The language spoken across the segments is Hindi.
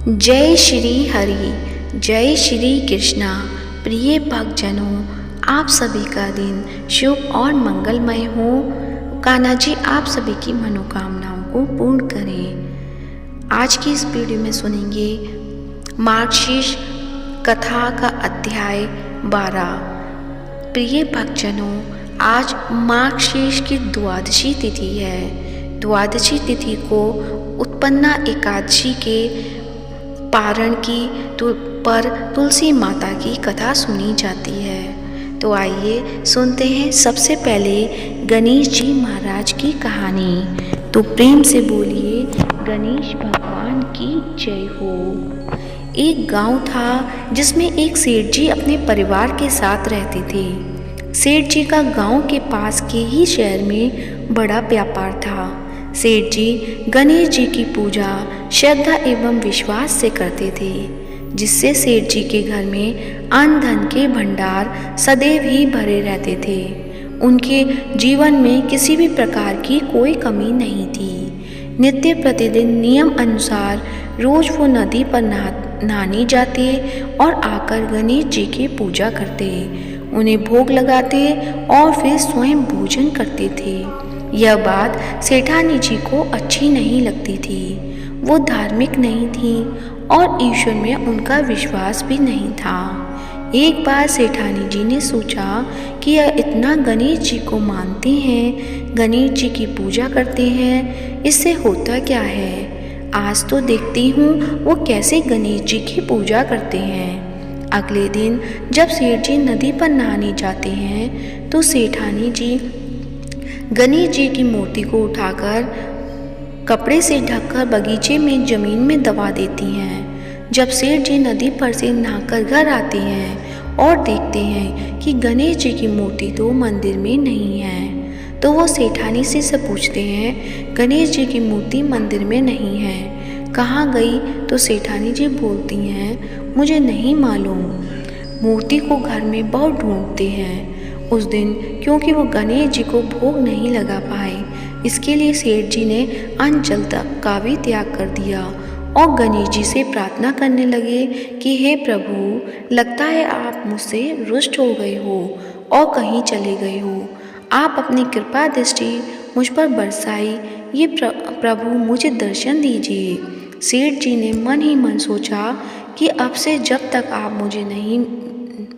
जय श्री हरि, जय श्री कृष्णा। प्रिय भक्तजनों, आप सभी का दिन शुभ और मंगलमय हो। कान्हा जी आप सभी की मनोकामनाओं को पूर्ण करें। आज की इस वीडियो में सुनेंगे मार्गशीर्ष कथा का अध्याय 12। प्रिय भक्तजनों, आज मार्गशीर्ष की द्वादशी तिथि है। द्वादशी तिथि को उत्पन्ना एकादशी के पारण की पर तुलसी माता की कथा सुनी जाती है। तो आइए सुनते हैं सबसे पहले गणेश जी महाराज की कहानी। तो प्रेम से बोलिए गणेश भगवान की जय हो। एक गांव था जिसमें एक सेठ जी अपने परिवार के साथ रहते थे। सेठ जी का गांव के पास के ही शहर में बड़ा व्यापार था। सेठ जी गणेश जी की पूजा श्रद्धा एवं विश्वास से करते थे, जिससे सेठ जी के घर में अन्न धन के भंडार सदैव ही भरे रहते थे। उनके जीवन में किसी भी प्रकार की कोई कमी नहीं थी। नित्य प्रतिदिन नियम अनुसार रोज वो नदी पर नहाने जाते और आकर गणेश जी की पूजा करते, उन्हें भोग लगाते और फिर स्वयं भोजन करते थे। यह बात सेठानी जी को अच्छी नहीं लगती थी। वो धार्मिक नहीं थी और ईश्वर में उनका विश्वास भी नहीं था। एक बार सेठानी जी ने सोचा कि यह इतना गणेश जी को मानते हैं, गणेश जी की पूजा करते हैं, इससे होता क्या है। आज तो देखती हूँ वो कैसे गणेश जी की पूजा करते हैं। अगले दिन जब सेठ जी नदी पर नहाने जाते हैं तो सेठानी जी गणेश जी की मूर्ति को उठाकर कपड़े से ढककर बगीचे में जमीन में दबा देती हैं। जब सेठ जी नदी पर से नहाकर घर आते हैं और देखते हैं कि गणेश जी की मूर्ति तो मंदिर में नहीं है, तो वो सेठानी से पूछते हैं गणेश जी की मूर्ति मंदिर में नहीं है, कहाँ गई। तो सेठानी जी बोलती हैं मुझे नहीं मालूम, मूर्ति को घर में बहुत ढूंढते हैं। उस दिन क्योंकि वो गणेश जी को भोग नहीं लगा पाए, इसके लिए सेठ जी ने अन्न जल तक का भी त्याग कर दिया और गणेश जी से प्रार्थना करने लगे कि हे प्रभु, लगता है आप मुझसे रुष्ट हो गए हो और कहीं चले गए हो। आप अपनी कृपा दृष्टि मुझ पर बरसाई, ये प्रभु मुझे दर्शन दीजिए। सेठ जी ने मन ही मन सोचा कि अब से जब तक आप मुझे नहीं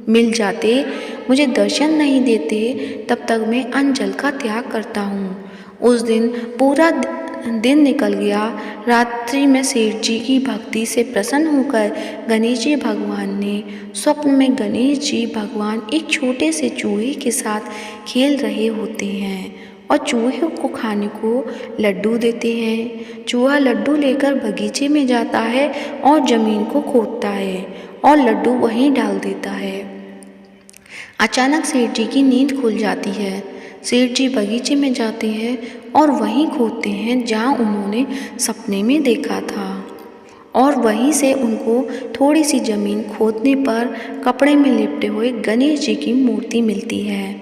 मिल जाते, मुझे दर्शन नहीं देते, तब तक मैं अन्न जल का त्याग करता हूँ। उस दिन पूरा दिन निकल गया। रात्रि में सेठ जी की भक्ति से प्रसन्न होकर गणेश जी भगवान ने स्वप्न में गणेश जी भगवान एक छोटे से चूहे के साथ खेल रहे होते हैं और चूहे को खाने को लड्डू देते हैं। चूहा लड्डू लेकर बगीचे में जाता है और जमीन को खोदता है और लड्डू वहीं डाल देता है। अचानक सेठ जी की नींद खुल जाती है। सेठ जी बगीचे में जाते हैं और वहीं खोदते हैं जहाँ उन्होंने सपने में देखा था, और वहीं से उनको थोड़ी सी जमीन खोदने पर कपड़े में लिपटे हुए गणेश जी की मूर्ति मिलती है।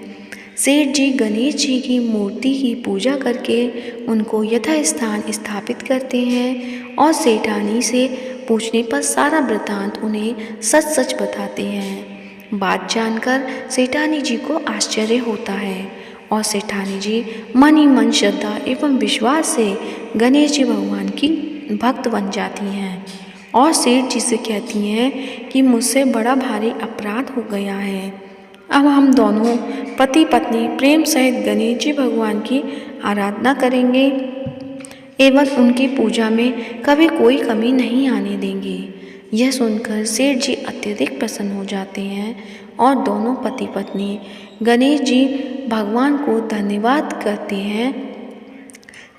सेठ जी गणेश जी की मूर्ति की पूजा करके उनको यथास्थान स्थापित करते हैं और सेठानी से पूछने पर सारा वृत्तांत उन्हें सच सच बताते हैं। बात जानकर सेठानी जी को आश्चर्य होता है और सेठानी जी मन ही मन श्रद्धा एवं विश्वास से गणेश जी भगवान की भक्त बन जाती हैं और सेठ जी से कहती हैं कि मुझसे बड़ा भारी अपराध हो गया है। अब हम दोनों पति पत्नी प्रेम सहित गणेश जी भगवान की आराधना करेंगे एवं उनकी पूजा में कभी कोई कमी नहीं आने देंगे। यह सुनकर सेठ जी अत्यधिक प्रसन्न हो जाते हैं और दोनों पति पत्नी गणेश जी भगवान को धन्यवाद करते हैं।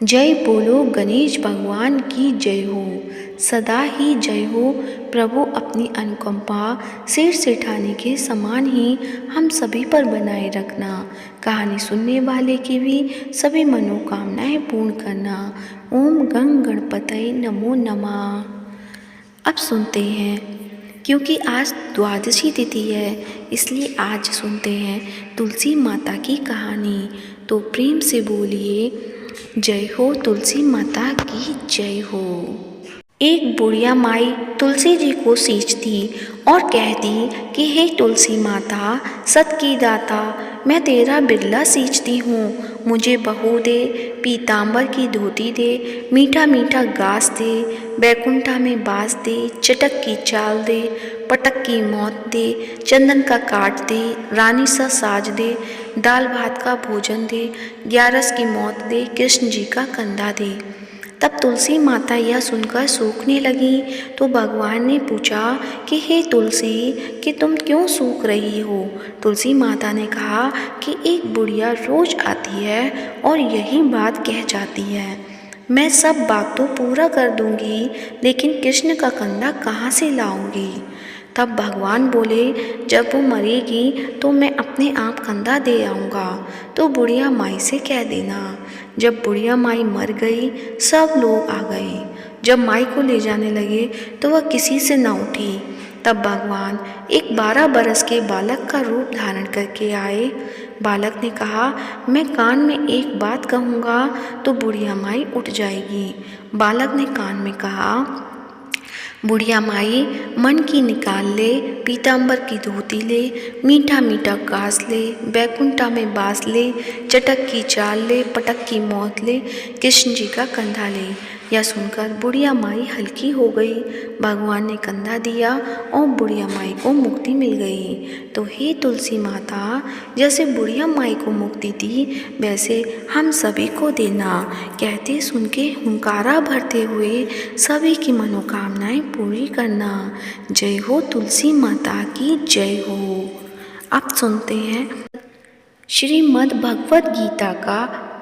जय बोलो गणेश भगवान की जय हो, सदा ही जय हो। प्रभु अपनी अनुकंपा सेठ सेठानी के समान ही हम सभी पर बनाए रखना। कहानी सुनने वाले की भी सभी मनोकामनाएं पूर्ण करना। ओम गंग गणपतये नमो नमः। अब सुनते हैं, क्योंकि आज द्वादशी तिथि है इसलिए आज सुनते हैं तुलसी माता की कहानी। तो प्रेम से बोलिए जय हो तुलसी माता की जय हो। एक बुढ़िया माई तुलसी जी को सींचती और कहती कि हे तुलसी माता, सत की दाता, मैं तेरा बिरला सींचती हूँ, मुझे बहू दे, पीतांबर की धोती दे, मीठा मीठा घास दे, बैकुंठा में बास दे, चटक की चाल दे, पटक की मौत दे, चंदन का काट दे, रानी सा साज दे, दाल भात का भोजन दे, ग्यारस की मौत दे, कृष्ण जी का कंधा दे। तब तुलसी माता यह सुनकर सूखने लगी तो भगवान ने पूछा कि हे तुलसी, कि तुम क्यों सूख रही हो। तुलसी माता ने कहा कि एक बुढ़िया रोज आती है और यही बात कह जाती है, मैं सब बात तो पूरा कर दूंगी, लेकिन कृष्ण का कंधा कहाँ से लाऊंगी। तब भगवान बोले, जब वो मरेगी तो मैं अपने आप कंधा दे आऊँगा, तो बुढ़िया माई से कह देना। जब बुढ़िया माई मर गई, सब लोग आ गए। जब माई को ले जाने लगे तो वह किसी से न उठी। तब भगवान एक 12 बरस के बालक का रूप धारण करके आए। बालक ने कहा, मैं कान में एक बात कहूँगा तो बुढ़िया माई उठ जाएगी। बालक ने कान में कहा, बुढ़िया माई, मन की निकाल ले, पीतांबर की धोती ले, मीठा मीठा घास ले, बैकुंठा में बास ले, चटक की चाल ले, पटक की मौत ले, कृष्ण जी का कंधा ले। यह सुनकर बुढ़िया माई हल्की हो गई। भगवान ने कंधा दिया और बुढ़िया माई को मुक्ति मिल गई। तो हे तुलसी माता, जैसे बुढ़िया माई को मुक्ति दी वैसे हम सभी को देना। कहते सुन के हुंकारा भरते हुए सभी की मनोकामनाएं पूरी करना। जय हो तुलसी माता की जय हो। आप सुनते हैं श्रीमद् भगवद गीता का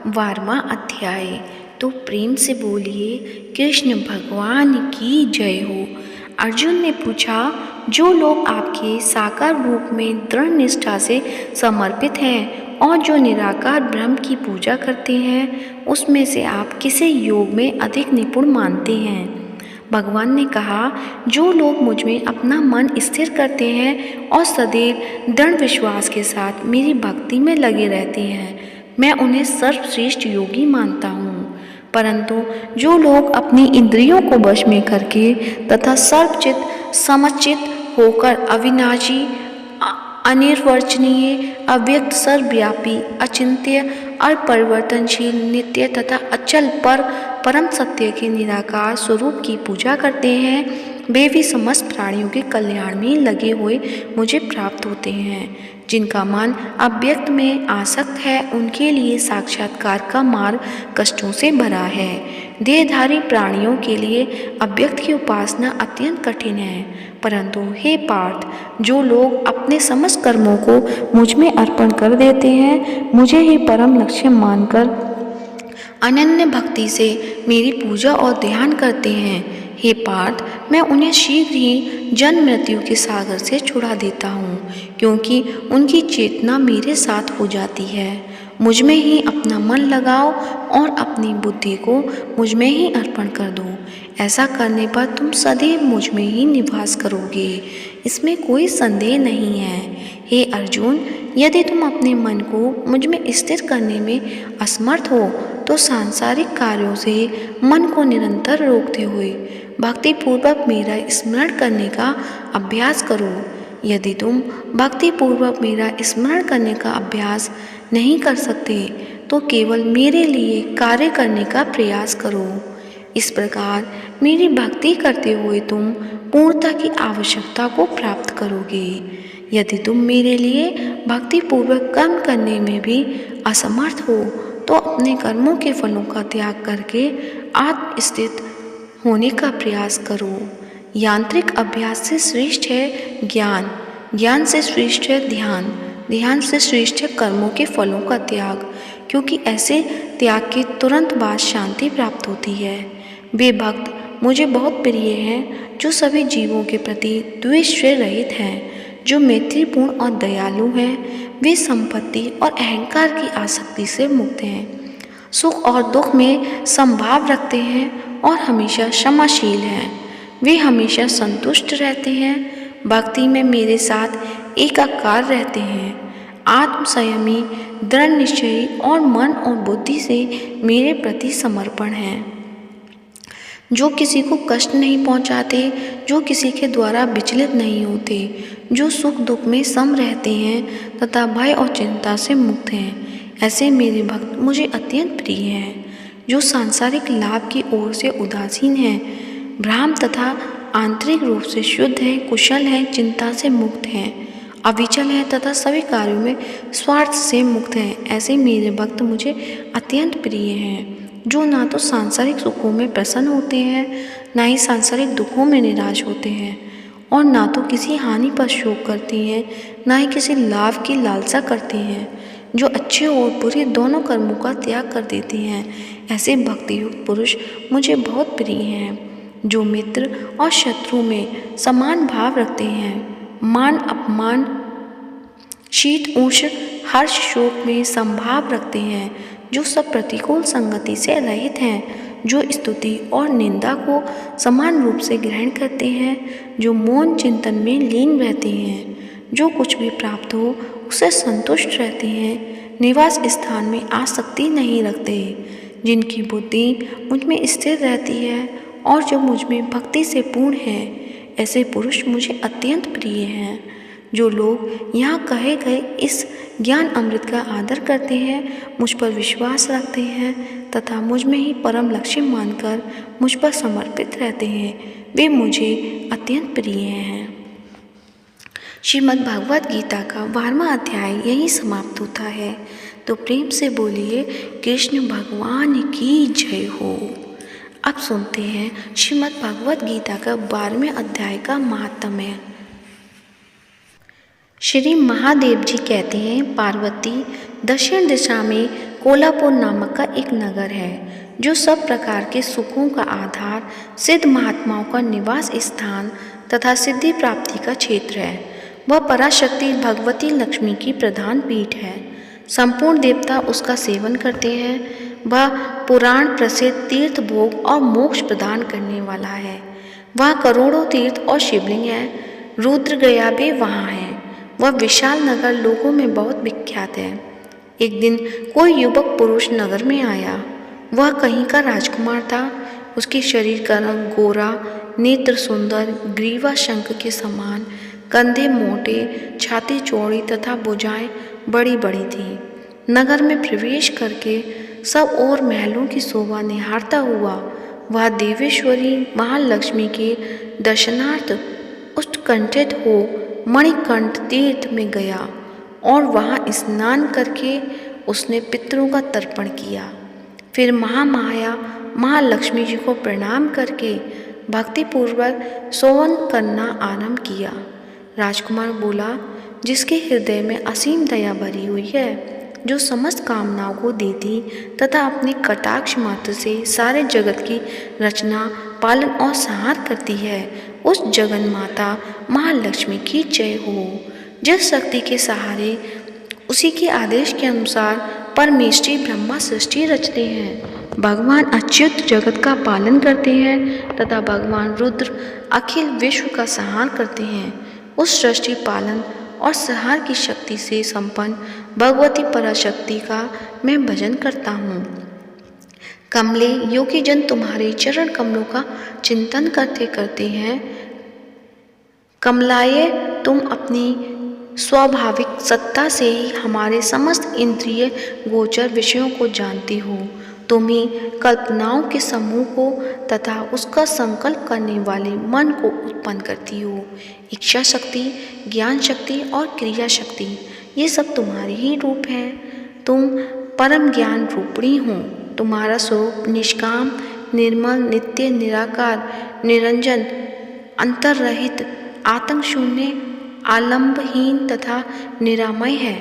12वां अध्याय। तो प्रेम से बोलिए, कृष्ण भगवान की जय हो। अर्जुन ने पूछा, जो लोग आपके साकार रूप में दृढ़ निष्ठा से समर्पित हैं और जो निराकार ब्रह्म की पूजा करते हैं, उसमें से आप किसे योग में अधिक निपुण मानते हैं। भगवान ने कहा, जो लोग मुझ में अपना मन स्थिर करते हैं और सदैव दृढ़ विश्वास के साथ मेरी भक्ति में लगे रहते हैं, मैं उन्हें सर्वश्रेष्ठ योगी मानता हूँ। परंतु जो लोग अपनी इंद्रियों को वश में करके तथा सर्वचित समचित होकर अविनाशी, अनिर्वचनीय, अव्यक्त, सर्वव्यापी, अचिंत्य, अपरिवर्तनशील, नित्य तथा अचल परम सत्य के निराकार स्वरूप की पूजा करते हैं, वे भी समस्त प्राणियों के कल्याण में लगे हुए मुझे प्राप्त होते हैं। जिनका मन अव्यक्त में आसक्त है, उनके लिए साक्षात्कार का मार्ग कष्टों से भरा है। देहधारी प्राणियों के लिए अव्यक्त की उपासना अत्यंत कठिन है। परंतु हे पार्थ, जो लोग अपने समस्त कर्मों को मुझ में अर्पण कर देते हैं, मुझे ही परम लक्ष्य मानकर अनन्य भक्ति से मेरी पूजा और ध्यान करते हैं, हे पार्थ, मैं उन्हें शीघ्र ही जन्म मृत्यु के सागर से छुड़ा देता हूँ, क्योंकि उनकी चेतना मेरे साथ हो जाती है। मुझ में ही अपना मन लगाओ और अपनी बुद्धि को मुझ में ही अर्पण कर दो। ऐसा करने पर तुम सदैव मुझ में ही निवास करोगे, इसमें कोई संदेह नहीं है। हे अर्जुन, यदि तुम अपने मन को मुझ में स्थिर करने में असमर्थ हो तो सांसारिक कार्यों से मन को निरंतर रोकते हुए भक्तिपूर्वक मेरा स्मरण करने का अभ्यास करो। यदि तुम भक्तिपूर्वक मेरा स्मरण करने का अभ्यास नहीं कर सकते तो केवल मेरे लिए कार्य करने का प्रयास करो। इस प्रकार मेरी भक्ति करते हुए तुम पूर्णता की आवश्यकता को प्राप्त करोगे। यदि तुम मेरे लिए भक्तिपूर्वक कर्म करने में भी असमर्थ हो तो अपने कर्मों के फलों का त्याग करके आत्मस्थित होने का प्रयास करो। यांत्रिक अभ्यास से श्रेष्ठ है ज्ञान, ज्ञान से श्रेष्ठ है ध्यान, ध्यान से श्रेष्ठ है कर्मों के फलों का त्याग, क्योंकि ऐसे त्याग के तुरंत बाद शांति प्राप्त होती है। वे भक्त मुझे बहुत प्रिय हैं जो सभी जीवों के प्रति द्वेष से रहित हैं, जो मैत्रीपूर्ण और दयालु हैं। वे संपत्ति और अहंकार की आसक्ति से मुक्त हैं, सुख और दुख में समभाव रखते हैं और हमेशा क्षमाशील हैं। वे हमेशा संतुष्ट रहते हैं, भक्ति में मेरे साथ एकाकार रहते हैं, आत्मसंयमी, दृढ़ निश्चयी और मन और बुद्धि से मेरे प्रति समर्पण हैं। जो किसी को कष्ट नहीं पहुंचाते, जो किसी के द्वारा विचलित नहीं होते, जो सुख दुख में सम रहते हैं तथा भय और चिंता से मुक्त हैं, ऐसे मेरे भक्त मुझे अत्यंत प्रिय हैं। जो सांसारिक लाभ की ओर से उदासीन हैं, भ्राम तथा आंतरिक रूप से शुद्ध हैं, कुशल हैं, चिंता से मुक्त हैं, अविचल हैं तथा सभी कार्यों में स्वार्थ से मुक्त हैं, ऐसे मेरे भक्त मुझे अत्यंत प्रिय हैं। जो ना तो सांसारिक सुखों में प्रसन्न होते हैं, ना ही सांसारिक दुखों में निराश होते हैं, और ना तो किसी हानि पर शोक करते हैं, ना ही किसी लाभ की लालसा करते हैं। जो अच्छे और बुरे दोनों कर्मों का त्याग कर देते हैं, ऐसे भक्तियुक्त पुरुष मुझे बहुत प्रिय हैं। जो मित्र और शत्रु में समान भाव रखते हैं, मान अपमान, शीत उष्ण, हर्ष शोक में समभाव रखते हैं, जो सब प्रतिकूल संगति से रहित हैं, जो स्तुति और निंदा को समान रूप से ग्रहण करते हैं, जो मौन चिंतन में लीन रहते हैं, जो कुछ भी प्राप्त हो उससे संतुष्ट रहते हैं, निवास स्थान में आसक्ति नहीं रखते, जिनकी बुद्धि मुझ में स्थिर रहती है और जो मुझ में भक्ति से पूर्ण है, ऐसे पुरुष मुझे अत्यंत प्रिय हैं। जो लोग यहाँ कहे गए इस ज्ञान अमृत का आदर करते हैं, मुझ पर विश्वास रखते हैं तथा मुझ में ही परम लक्ष्य मानकर मुझ पर समर्पित रहते हैं, वे मुझे अत्यंत प्रिय हैं। श्रीमद् भागवत गीता का 12वां अध्याय यही समाप्त होता है। तो प्रेम से बोलिए कृष्ण भगवान की जय हो। अब सुनते हैं श्रीमद् भागवत गीता का 12वें अध्याय का महात्म्य। श्री महादेव जी कहते हैं, पार्वती दक्षिण दिशा में कोल्हापुर नामक का एक नगर है, जो सब प्रकार के सुखों का आधार, सिद्ध महात्माओं का निवास स्थान तथा सिद्धि प्राप्ति का क्षेत्र है। वह पराशक्ति भगवती लक्ष्मी की प्रधान पीठ है। संपूर्ण देवता उसका सेवन करते हैं। वह पुराण प्रसिद्ध तीर्थ भोग और मोक्ष प्रदान करने वाला है। वह करोड़ों तीर्थ और शिवलिंग है। रुद्रगया भी वहाँ है। वह विशाल नगर लोगों में बहुत विख्यात है। एक दिन कोई युवक पुरुष नगर में आया। वह कहीं का राजकुमार था। उसके शरीर का रंग गोरा, नेत्र सुंदर, ग्रीवा शंख के समान, कंधे मोटे, छाती चौड़ी तथा भुजाएं बड़ी बड़ी थी। नगर में प्रवेश करके सब और महलों की शोभा निहारता हुआ वह देवेश्वरी महालक्ष्मी के दर्शनार्थ उत्कंठित हो मणिकंठ तीर्थ में गया और वहाँ स्नान करके उसने पितरों का तर्पण किया। फिर महामाया महालक्ष्मी जी को प्रणाम करके भक्तिपूर्वक स्तवन करना आरंभ किया। राजकुमार बोला, जिसके हृदय में असीम दया भरी हुई है, जो समस्त कामनाओं को देती तथा अपने कटाक्ष मात्र से सारे जगत की रचना, पालन और संहार करती है, उस जगन माता महालक्ष्मी की जय हो। जिस शक्ति के सहारे उसी के आदेश के अनुसार परमेष्ठी ब्रह्मा सृष्टि रचते हैं, भगवान अच्युत जगत का पालन करते हैं तथा भगवान रुद्र अखिल विश्व का संहार करते हैं, उस सृष्टि पालन और संहार की शक्ति से संपन्न भगवती पराशक्ति का मैं भजन करता हूँ। कमले योगी जन तुम्हारे चरण कमलों का चिंतन करते करते हैं। कमलाये, तुम अपनी स्वाभाविक सत्ता से ही हमारे समस्त इंद्रिय गोचर विषयों को जानती हो। तुम ही कल्पनाओं के समूह को तथा उसका संकल्प करने वाले मन को उत्पन्न करती हो। इच्छा शक्ति, ज्ञान शक्ति और क्रिया शक्ति, ये सब तुम्हारे ही रूप हैं। तुम परम ज्ञान रूपिणी हो। तुम्हारा स्वरूप निष्काम, निर्मल, नित्य, निराकार, निरंजन, अंतर्रहित, आतंक शून्य, आलंबहीन तथा निरामय है।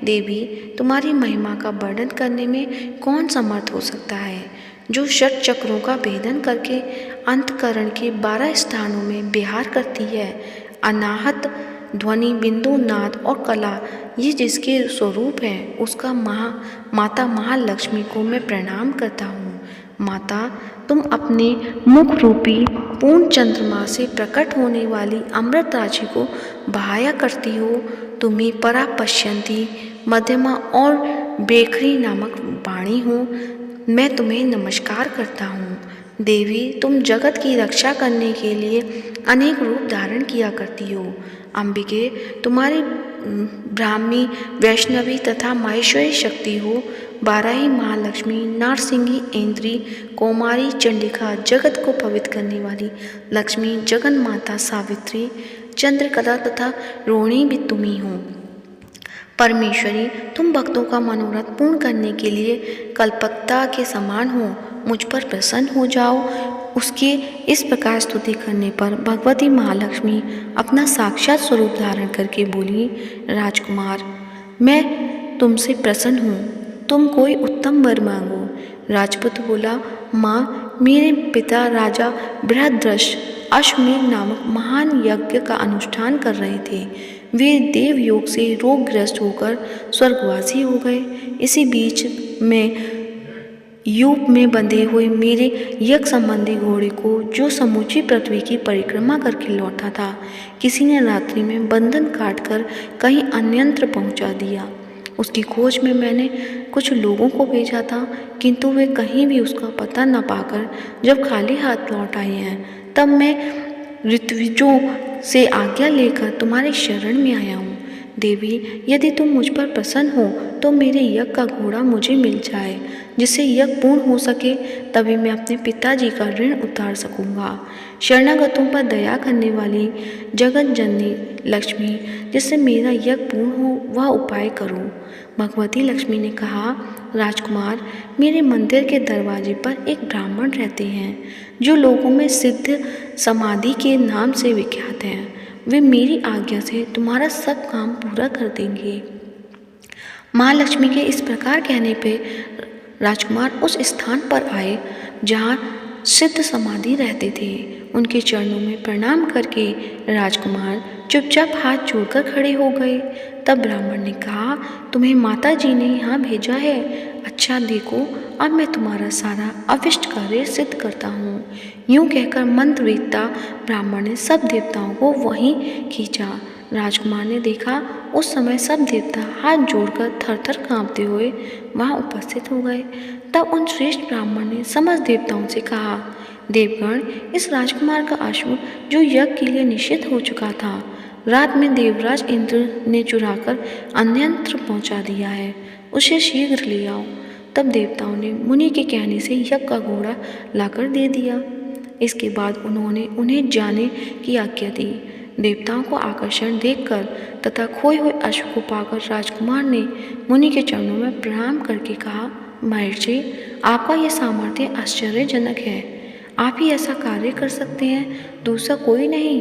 देवी, तुम्हारी महिमा का वर्णन करने में कौन समर्थ हो सकता है, जो षट चक्रों का भेदन करके अंतकरण के 12 स्थानों में विहार करती है। अनाहत, ध्वनि, बिंदु, नाद और कला, ये जिसके स्वरूप है, उसका माता महालक्ष्मी को मैं प्रणाम करता हूँ। माता, तुम अपने मुख रूपी पूर्ण चंद्रमा से प्रकट होने वाली अमृत राशि को बहाया करती हो। तुम ही परा पश्यंती, मध्यमा और बेखरी नामक वाणी हो। मैं तुम्हें नमस्कार करता हूँ। देवी, तुम जगत की रक्षा करने के लिए अनेक रूप धारण किया करती हो। अंबिके, तुम्हारी ब्राह्मी, वैष्णवी तथा माहेश्वरी शक्ति हो। बाराही महालक्ष्मी, नारसिंगी, ऐन्द्री, कौमारी, चंडिका, जगत को पवित्र करने वाली लक्ष्मी, जगन माता सावित्री, चंद्रकला तथा रोहिणी भी तुम ही हो। परमेश्वरी, तुम भक्तों का मनोरथ पूर्ण करने के लिए कल्पकता के समान हो। मुझ पर प्रसन्न हो जाओ। उसके इस प्रकार स्तुति करने पर भगवती महालक्ष्मी अपना साक्षात स्वरूप धारण करके बोली, राजकुमार, मैं तुमसे प्रसन्न हूँ, तुम कोई उत्तम वर मांगो। राजपुत बोला, माँ, मेरे पिता राजा बृहद्रथ अश्वमेध नामक महान यज्ञ का अनुष्ठान कर रहे थे। वे देव योग से रोगग्रस्त होकर स्वर्गवासी हो गए। इसी बीच में यूप में बंधे हुए मेरे यज्ञ संबंधी घोड़े को, जो समूची पृथ्वी की परिक्रमा करके लौटा था, किसी ने रात्रि में बंधन काटकर कहीं अन्यंत्र पहुंचा दिया। उसकी खोज में मैंने कुछ लोगों को भेजा था, किंतु वे कहीं भी उसका पता न पाकर जब खाली हाथ लौट आए हैं, तब मैं ऋत्विजों से आज्ञा लेकर तुम्हारे शरण में आया हूँ। देवी, यदि तुम मुझ पर प्रसन्न हो तो मेरे यज्ञ का घोड़ा मुझे मिल जाए, जिससे यज्ञ पूर्ण हो सके, तभी मैं अपने पिताजी का ऋण उतार सकूंगा। शरणागतों पर दया करने वाली जगत जननी लक्ष्मी, जिससे मेरा यज्ञ पूर्ण हो, वह उपाय करो। भगवती लक्ष्मी ने कहा, राजकुमार, मेरे मंदिर के दरवाजे पर एक ब्राह्मण रहते हैं, जो लोगों में सिद्ध समाधि के नाम से विख्यात हैं। वे मेरी आज्ञा से तुम्हारा सब काम पूरा कर देंगे। माँ लक्ष्मी के इस प्रकार कहने पे राजकुमार उस स्थान पर आए जहाँ सिद्ध समाधि रहते थे। उनके चरणों में प्रणाम करके राजकुमार चुपचाप हाथ जोड़कर खड़े हो गए। तब ब्राह्मण ने कहा, तुम्हें माता जी ने यहाँ भेजा है। अच्छा देखो, अब मैं तुम्हारा सारा अविष्ट कार्य सिद्ध करता हूँ। यूँ कहकर मंत्रवेत्ता ब्राह्मण ने सब देवताओं को वहीं खींचा। राजकुमार ने देखा, उस समय सब देवता हाथ जोड़कर थरथर कांपते हुए वहाँ उपस्थित हो गए। तब उन श्रेष्ठ ब्राह्मण ने समस्त देवताओं से कहा, देवगण, इस राजकुमार का अश्व जो यज्ञ के लिए निषिद्ध हो चुका था, रात में देवराज इंद्र ने चुराकर अन्यंत्र पहुंचा दिया है, उसे शीघ्र ले आओ। तब देवताओं ने मुनि के कहने से यज्ञ का घोड़ा लाकर दे दिया। इसके बाद उन्होंने उन्हें जाने की आज्ञा दी। देवताओं को आकर्षण देखकर तथा खोए हुए अश्व को पाकर राजकुमार ने मुनि के चरणों में प्रणाम करके कहा, महर्षि, आपका यह सामर्थ्य आश्चर्यजनक है। आप ही ऐसा कार्य कर सकते हैं, दूसरा कोई नहीं।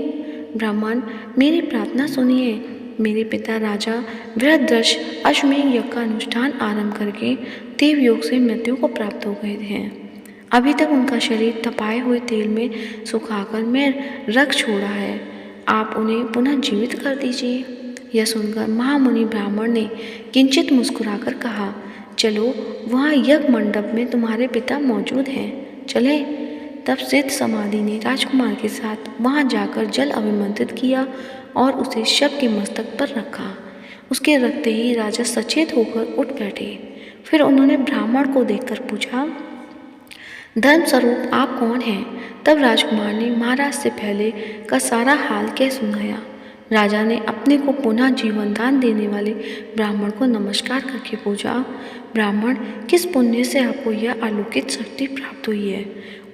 ब्राह्मण, मेरी प्रार्थना सुनिए। मेरे पिता राजा बृहद्रथ अश्वमेध यज्ञ का अनुष्ठान आरंभ करके देव योग से मृत्यु को प्राप्त हो गए हैं। अभी तक उनका शरीर तपाए हुए तेल में सुखाकर मैं रख छोड़ा है। आप उन्हें पुनः जीवित कर दीजिए। यह सुनकर महामुनि ब्राह्मण ने किंचित मुस्कुराकर कहा, चलो, वहाँ यज्ञ मंडप में तुम्हारे पिता मौजूद हैं, चले। तब सिद्ध समाधि ने राजकुमार के साथ वहाँ जाकर जल अभिमंत्रित किया और उसे शव के मस्तक पर रखा। उसके रखते ही राजा सचेत होकर उठ बैठे। फिर उन्होंने ब्राह्मण को देखकर पूछा, धर्म स्वरूप आप कौन हैं? तब राजकुमार ने महाराज से पहले का सारा हाल कह सुनाया। राजा ने अपने को पुनः जीवन दान देने वाले ब्राह्मण को नमस्कार करके पूछा, ब्राह्मण, किस पुण्य से आपको यह अलौकिक शक्ति प्राप्त हुई है?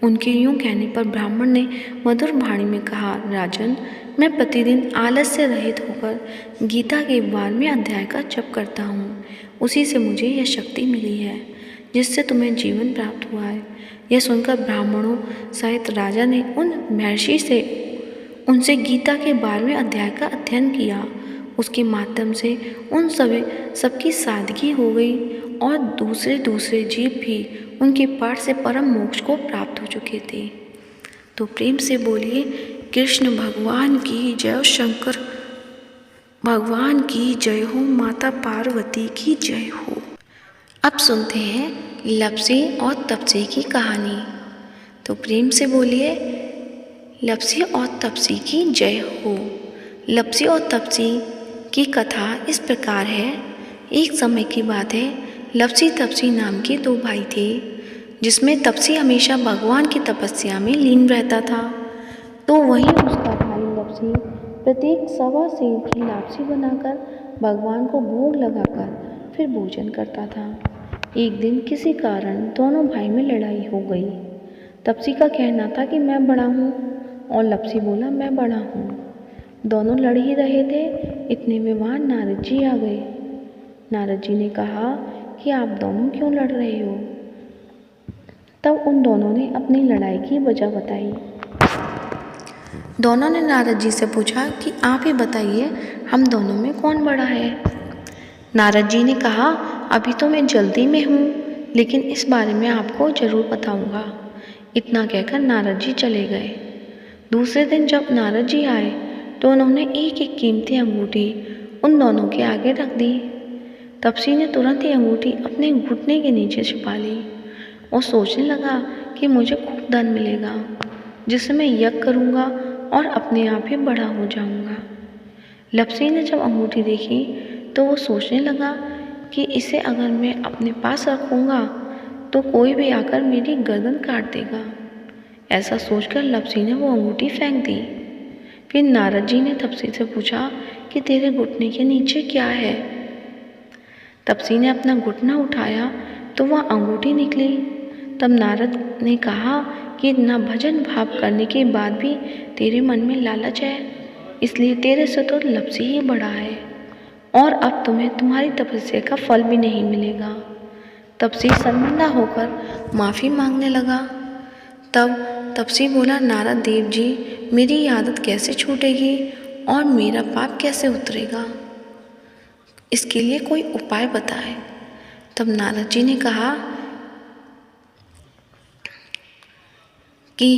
उनके यूँ कहने पर ब्राह्मण ने मधुर वाणी में कहा, राजन, मैं प्रतिदिन आलस से रहित होकर गीता के 12वें अध्याय का जप करता हूँ। उसी से मुझे यह शक्ति मिली है, जिससे तुम्हें जीवन प्राप्त हुआ है। यह सुनकर ब्राह्मणों सहित राजा ने उन महर्षि से उनसे गीता के 12वें अध्याय का अध्ययन किया। उसके माध्यम से उन सबकी सादगी हो गई और दूसरे जीव भी उनके पाठ से परम मोक्ष को प्राप्त हो चुके थे। तो प्रेम से बोलिए, कृष्ण भगवान की जय, शंकर भगवान की जय हो, माता पार्वती की जय हो। अब सुनते हैं लप्सी और तपसी की कहानी। तो प्रेम से बोलिए, लप्सी और तपसी की जय हो। लप्सी और तपसी की कथा इस प्रकार है। एक समय की बात है, लप्सी तपसी नाम के दो भाई थे। जिसमें तपसी हमेशा भगवान की तपस्या में लीन रहता था। तो वहीं उसका भाई लपसी प्रत्येक सवा सेर की लापसी बनाकर भगवान को भोग लगाकर फिर भोजन करता था। एक दिन किसी कारण दोनों भाई में लड़ाई हो गई। तपसी का कहना था कि मैं बड़ा हूँ और लपसी बोला मैं बड़ा हूँ। दोनों लड़ ही रहे थे, इतने में वहाँ नारद जी आ गए। नारद जी ने कहा कि आप दोनों क्यों लड़ रहे हो। तब उन दोनों ने अपनी लड़ाई की वजह बताई। दोनों ने नारद जी से पूछा कि आप ही बताइए, हम दोनों में कौन बड़ा है। नारद जी ने कहा, अभी तो मैं जल्दी में हूँ, लेकिन इस बारे में आपको ज़रूर बताऊँगा। इतना कहकर नारद जी चले गए। दूसरे दिन जब नारद जी आए तो उन्होंने एक एक कीमती अंगूठी उन दोनों के आगे रख दी। तपसी ने तुरंत ही अंगूठी अपने घुटने के नीचे छिपा ली और सोचने लगा कि मुझे खूब धन मिलेगा, जिससे मैं यज्ञ करूँगा और अपने आप ही बड़ा हो जाऊँगा। लपसी ने जब अंगूठी देखी तो वो सोचने लगा कि इसे अगर मैं अपने पास रखूँगा तो कोई भी आकर मेरी गर्दन काट देगा। ऐसा सोचकर लपसी ने वो अंगूठी फेंक दी। फिर नारद जी ने तपसी से पूछा कि तेरे घुटने के नीचे क्या है। तपसी ने अपना घुटना उठाया तो वह अंगूठी निकली। तब नारद ने कहा कि इतना भजन भाव करने के बाद भी तेरे मन में लालच है, इसलिए तेरे से तो लपसी ही बड़ा है और अब तुम्हें तुम्हारी तपस्या का फल भी नहीं मिलेगा। तपसी शर्मिंदा होकर माफ़ी मांगने लगा। तब तपसी बोला, नारद देव जी, मेरी ये आदत कैसे छूटेगी और मेरा पाप कैसे उतरेगा, इसके लिए कोई उपाय बताए। तब नारद जी ने कहा कि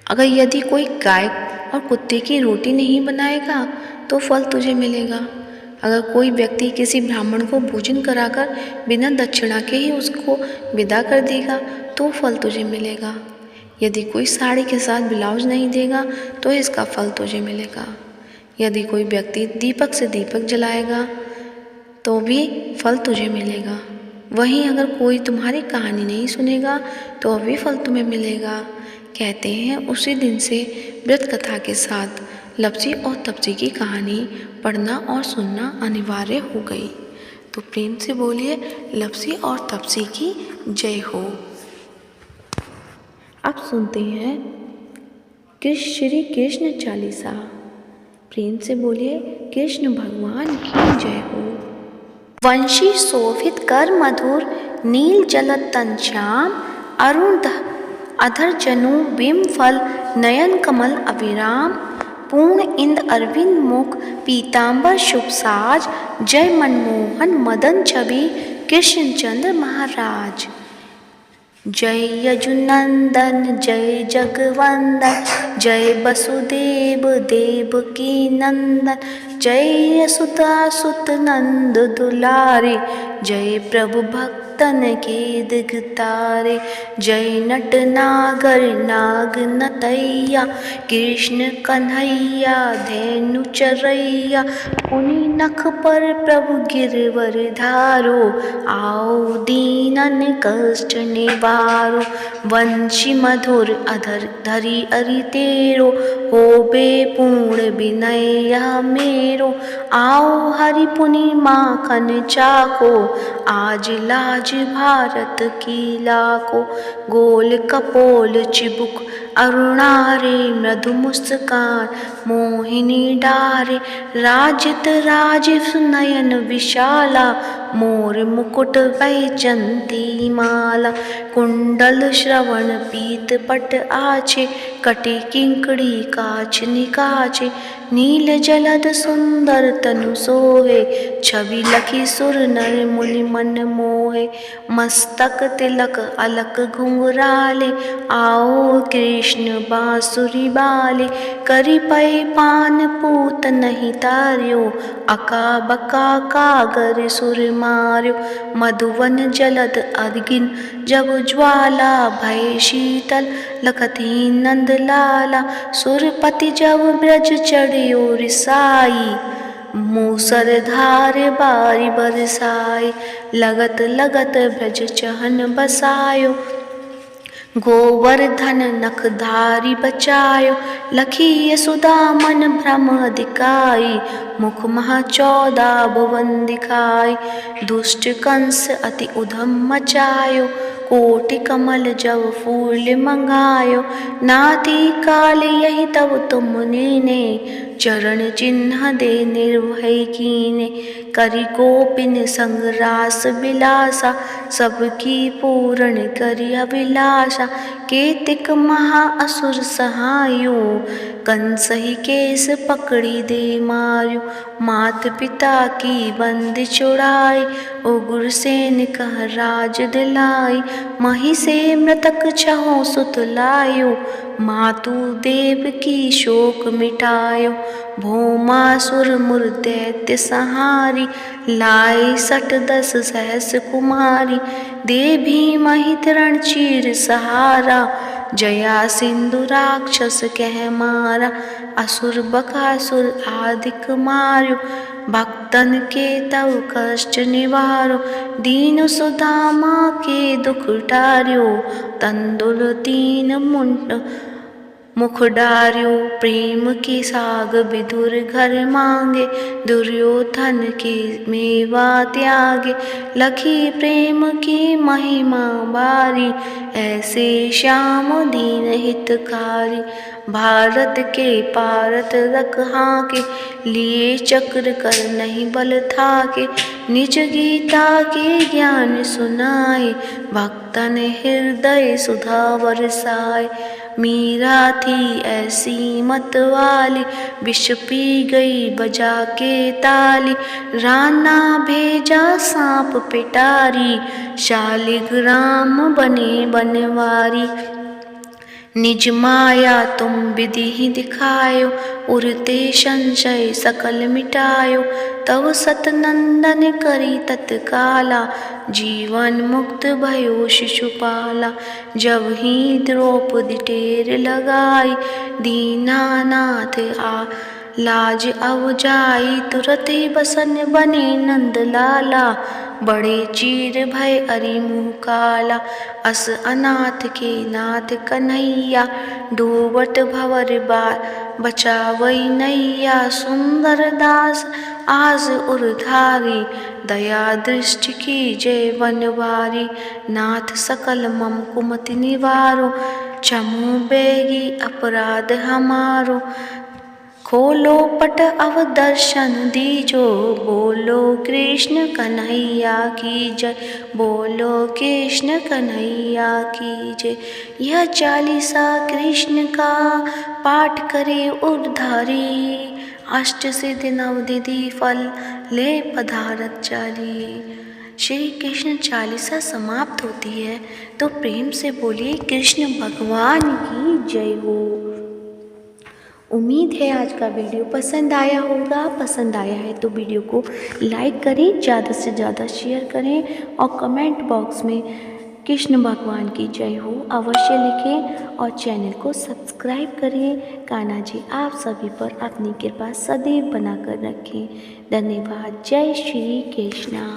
अगर यदि कोई गाय और कुत्ते की रोटी नहीं बनाएगा तो फल तुझे मिलेगा। अगर कोई व्यक्ति किसी ब्राह्मण को भोजन कराकर बिना दक्षिणा के ही उसको विदा कर देगा तो फल तुझे मिलेगा। यदि कोई साड़ी के साथ ब्लाउज नहीं देगा तो इसका फल तुझे मिलेगा। यदि कोई व्यक्ति दीपक से दीपक जलाएगा तो भी फल तुझे मिलेगा। वहीं अगर कोई तुम्हारी कहानी नहीं सुनेगा तो भी फल तुम्हें मिलेगा। कहते हैं उसी दिन से व्रत कथा के साथ लपसी और तपसी की कहानी पढ़ना और सुनना अनिवार्य हो गई। तो प्रेम से बोलिए लपसी और तपसी की जय हो। अब सुनते हैं श्री कृष्ण चालीसा। प्रेम से बोलिए कृष्ण भगवान की जय हो। वंशी शोभित कर मधुर नील जलद तन श्याम अरुण अधर जनु बिम फल नयन कमल अविराम पूर्ण इंद अरविंद मुख पीतांबर शुभ साज जय मनमोहन मदन छवि कृष्ण चंद्र महाराज। जय यजुनंदन जय जगवंदन जय वसुदेव देवकी नंदन जय यशोदा सुत नंद दुलारे जय प्रभु भक्तन के दिगतारे। जय नट नागर नाग नतैया कृष्ण कन्हैया धेनु चरैया पुनि नख पर प्रभु गिरवर धारो आओ दीनन कष्ट निवारो। वंशी मधुर अधर धरी अरि तेरो होबे पूर्ण विनय मेरो। आओ हरि पुनि माखन चाको आज लाज भारत की लाको। गोल कपोल चिबुक अरुणारे मृदु मुस्कान मोहिनी डारे राजित राजीव नयन विशाला मोर मुकुट वैजंती माला। कुंडल श्रवण पीत पट आछे कटि किंकड़ी काछ निकाचे। नील जलद सुंदर तनु सोहे छवि लखी सुर नर मुनि मन मोहे। मस्तक तिलक अलक घुंघराले आओ कृष्ण बांसुरी बाले। करि पै पान पूत नहीं तार्यो अका बका कागर सुर मार्यो। मधुवन जलद अगिन जब ज्वाला भय शीतल लखती नंद लाला। सुरपति जब ब्रज चढ़ियो रिसाई मूसरधार बारी बरसाए, लगत लगत ब्रज चहन बसायो। गोवर्धन नखधारी बचायो, लखी यशोदा मन भ्रम अधिकाई, मुख मह 14 भुवन दिखाई। दुष्ट कंस अति उधम मचायो, कोटि कमल जब फूल मंगायो। नाथी काल यही तब तुम नीने, चरण चिन्ह दे निर्भय कीने। करि गोपिन संग रास बिलासा, सबकी पूर्ण करि अभिलाषा। केतिक महा असुर सहायो, कंसहि केस पकड़ी दे मार्यो। मात पिता की बंद छुड़ाई, उग्रसेन कह राज दिलाई। मही से मृतक छहो सुत लायो, मातु देव की शोक मिटायो। भौमासुर मुर दैत्य संहारी, लाए 10 सहस कुमारी। दे भीमहि तृण चीर सहारा, जया सिंधु राक्षस कह मारा। असुर बकासुर आदिक मार्यो, भक्तन के तव कष्ट निवारो। दीन सुदामा के दुख टार्यो, तंदुल 3 मुख डार्यो। प्रेम के साग विदुर घर मांगे, दुर्योधन के मेवा त्यागे। लखी प्रेम की महिमा बारी, ऐसे श्याम दीन हितकारी। भारत के पारत रख हाके, लिए चक्र कर नहीं बल थाके। निज गीता के ज्ञान सुनाए, भक्तन हृदय सुधा बरसाए। मीरा थी ऐसी मत वाली, विष पी गई बजा के ताली। राना भेजा सांप पिटारी, शालिग्राम बने बनवारी। निज माया तुम विधि ही दिखायो, उरते संशय सकल मिटायो। तव सतनंदन करी तत्काला, जीवन मुक्त भयो शिशुपाला। जब ही द्रौपदी टेर लगाई, दीनानाथ लाज अवजाई। तुरत ही बसन बने नंद लाला, बड़े चीर भय अरि मुँह काला। अस अनाथ के नाथ कन्हैया, डूबत भंवर बचावई नैया। सुंदर दास आज उरधारी, दया दृष्टि की जय बनवारी। नाथ सकल मम कुमति निवारो, क्षमु बेगी अपराध हमारो। खोलो पट अव दर्शन दीजो, बोलो कृष्ण कन्हैया की जय। बोलो कृष्ण कन्हैया की जय। यह 40 कृष्ण का पाठ करे उद्धारी, अष्ट सिद्धि नवनिधि फल ले पधारत चाली। श्री कृष्ण 40 समाप्त होती है तो प्रेम से बोलिए कृष्ण भगवान की जय हो। उम्मीद है आज का वीडियो पसंद आया होगा। पसंद आया है तो वीडियो को लाइक करें, ज़्यादा से ज़्यादा शेयर करें और कमेंट बॉक्स में कृष्ण भगवान की जय हो अवश्य लिखें और चैनल को सब्सक्राइब करें। कान्हा जी आप सभी पर अपनी कृपा सदैव बनाकर रखें। धन्यवाद। जय श्री कृष्णा।